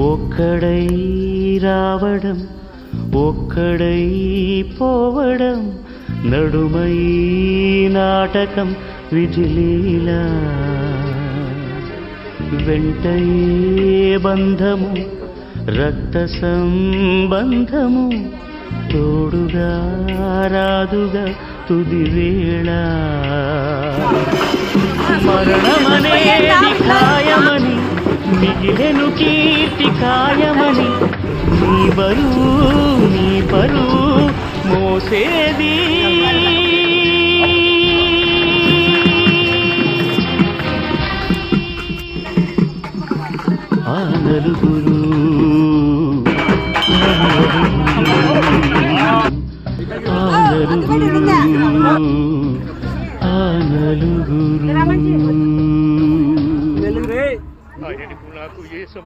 ఒక్కడై రావడం ఒక్కడై పోవడం నడుమై నాటకం విజిలీలా వెంటయే బంధము రక్త సంబంధము తోడుగా రాదుగా తుది వేళ మరణమనేది ఖాయమని మిగిలెను కీర్తి ఖాయమని నీ బరువు నీ పరువు మోసేది ఆ నలుగురు ఆ నలుగురు